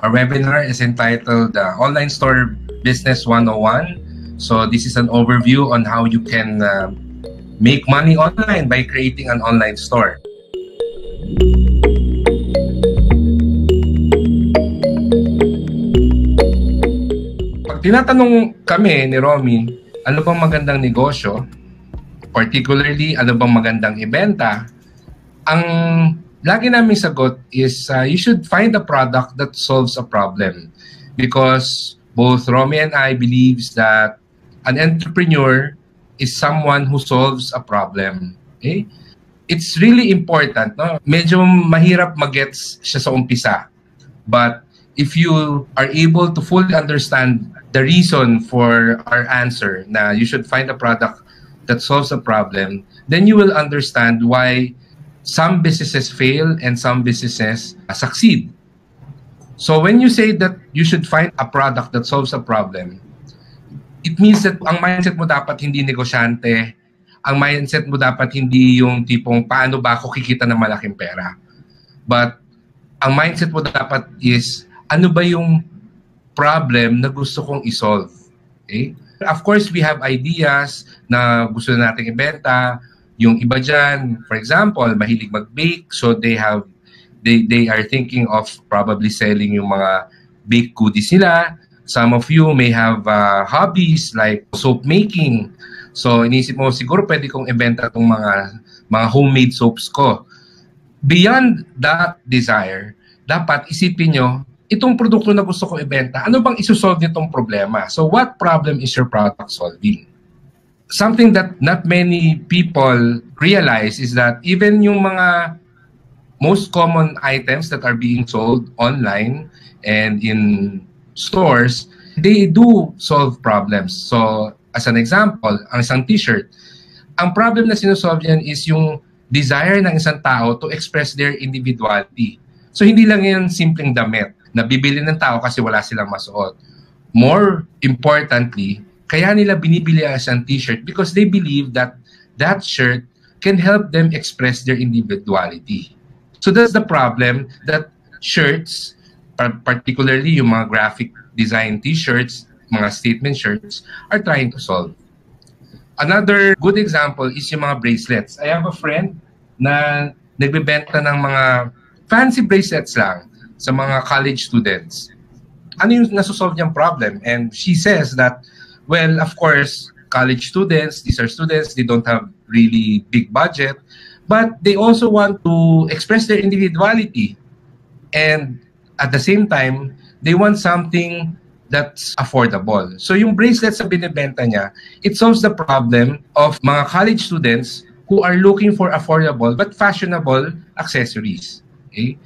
Our webinar is entitled Online Store Business 101. So this is an overview on how you can make money online by creating an online store. Pag tinatanong kami ni Romy, ano bang magandang negosyo, particularly ano bang magandang ibenta, ang lagi namin sagot is you should find a product that solves a problem. Because both Romy and I believes that an entrepreneur is someone who solves a problem. Okay? It's really important. No? Medyo mahirap mag-gets siya sa umpisa. But if you are able to fully understand the reason for our answer na you should find a product that solves a problem, then you will understand why some businesses fail and some businesses succeed. So when you say that you should find a product that solves a problem, it means that ang mindset mo dapat hindi negosyante, ang mindset mo dapat hindi yung tipong paano ba ako kikita ng malaking pera. But ang mindset mo dapat is ano ba yung problem na gusto kong isolve. Okay? Of course, we have ideas na gusto nating ibenta. Yung iba dyan, for example, mahilig mag-bake, so they are thinking of probably selling yung mga baked goodies nila. Some of you may have hobbies like soap making. So inisip mo, siguro pwede kong ibenta itong mga homemade soaps ko. Beyond that desire, dapat isipin nyo, itong produkto na gusto kong ibenta, ano bang isosolve nitong problema? So what problem is your product solving? Something that not many people realize is that even yung mga most common items that are being sold online and in stores, they do solve problems. So, as an example, ang isang t-shirt, ang problem na sinosolve yan is yung desire ng isang tao to express their individuality. So, hindi lang yan simpleng damit na bibili ng tao kasi wala silang masuot. More importantly, kaya nila binibili ang isang t-shirt because they believe that that shirt can help them express their individuality. So that's the problem that shirts, particularly yung mga graphic design t-shirts, mga statement shirts, are trying to solve. Another good example is yung mga bracelets. I have a friend na nagbebenta ng mga fancy bracelets lang sa mga college students. Ano yung nasosolve niyang problem? And she says that, well, of course, college students, these are students, they don't have really big budget, but they also want to express their individuality. And at the same time, they want something that's affordable. So yung bracelets na binibenta niya, it solves the problem of mga college students who are looking for affordable but fashionable accessories. Okay?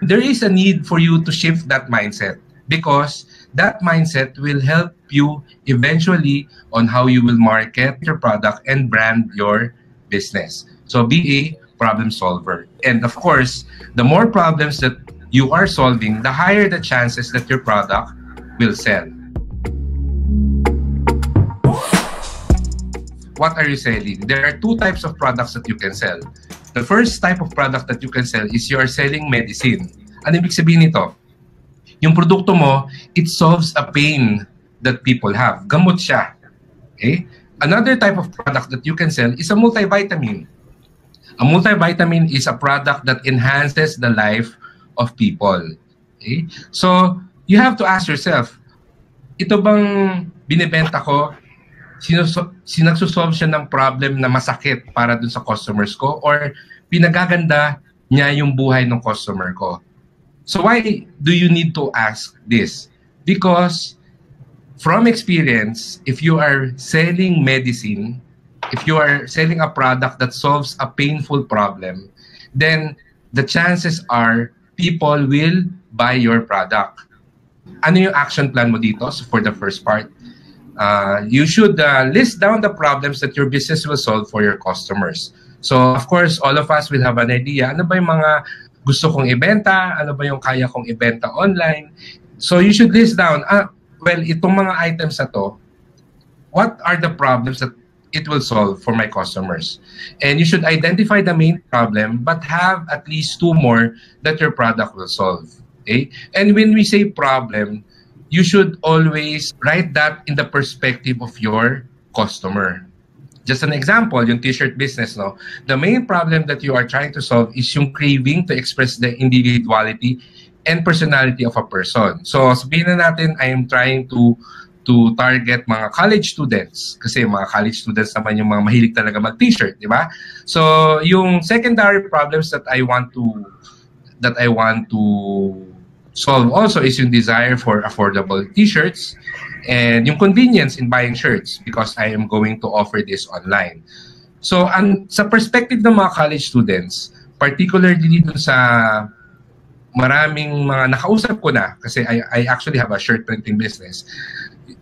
There is a need for you to shift that mindset because that mindset will help you eventually on how you will market your product and brand your business. So be a problem solver. And of course, the more problems that you are solving, the higher the chances that your product will sell. What are you selling? There are two types of products that you can sell. The first type of product that you can sell is you are selling medicine. Ano ibig sabihin nito? Yung produkto mo, it solves a pain that people have. Gamot siya. Okay? Another type of product that you can sell is a multivitamin. A multivitamin is a product that enhances the life of people. Okay? So, you have to ask yourself, ito bang binibenta ko, sinagsusolve siya ng problem na masakit para dun sa customers ko or pinagaganda niya yung buhay ng customer ko? So why do you need to ask this? Because from experience, if you are selling medicine, if you are selling a product that solves a painful problem, then the chances are people will buy your product. Ano yung action plan mo dito? So for the first part, you should list down the problems that your business will solve for your customers. So of course, all of us will have an idea. Ano ba yung mga gusto kong ibenta? Ano ba yung kaya kong ibenta online? So you should list down, well, itong mga items na to, what are the problems that it will solve for my customers? And you should identify the main problem, but have at least two more that your product will solve. Okay? And when we say problem, you should always write that in the perspective of your customer. Just an example, yung t-shirt business, no? The main problem that you are trying to solve is yung craving to express the individuality and personality of a person. So, sabihin na natin, I am trying to target mga college students. Kasi mga college students naman yung mga mahilig talaga mag-t-shirt, di ba? So, yung secondary problems that I want to solve also is yung desire for affordable t-shirts and yung convenience in buying shirts because I am going to offer this online. So, sa perspective ng mga college students, particularly dito sa maraming mga nakausap ko na, kasi I actually have a shirt printing business,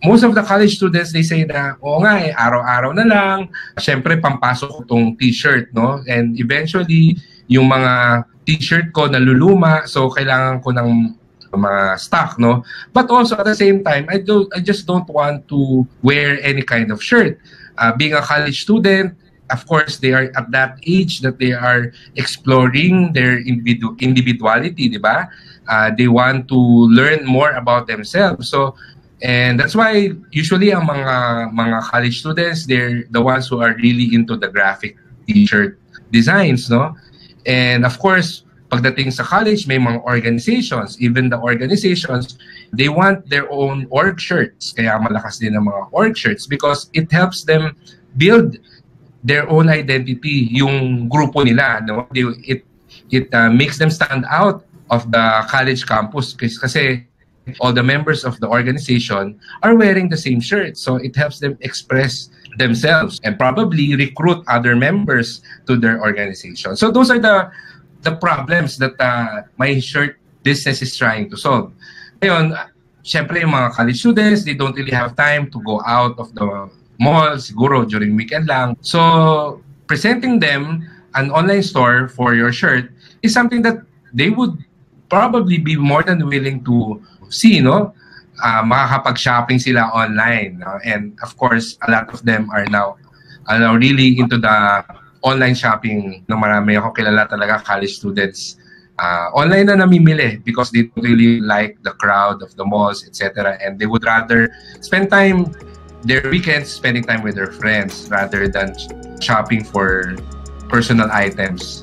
most of the college students, they say na, oo nga araw-araw na lang, syempre pampasok ko tong t-shirt, no? And eventually, yung mga t-shirt ko naluluma, so kailangan ko ng mga stock, no? But also at the same time, I just don't want to wear any kind of shirt. Being a college student, of course, they are at that age that they are exploring their individuality, di ba? They want to learn more about themselves. So, and that's why usually ang mga college students, they're the ones who are really into the graphic t-shirt designs, no? And of course, pagdating sa college, may mga organizations. Even the organizations, they want their own org shirts. Kaya malakas din ang mga org shirts because it helps them build their own identity, yung grupo nila, no? It makes them stand out of the college campus kasi all the members of the organization are wearing the same shirt. So it helps them express themselves and probably recruit other members to their organization. So those are the problems that my shirt business is trying to solve. Ngayon, syempre yung mga college students, they don't really have time to go out of the mall, siguro during weekend lang. So, presenting them an online store for your shirt is something that they would probably be more than willing to see, no? Makakapag-shopping sila online. No? And of course, a lot of them are now really into the online shopping. No, marami ako kilala talaga college students. Online na namimili because they really like the crowd of the malls, etc. And they would rather spend time their weekends spending time with their friends rather than shopping for personal items.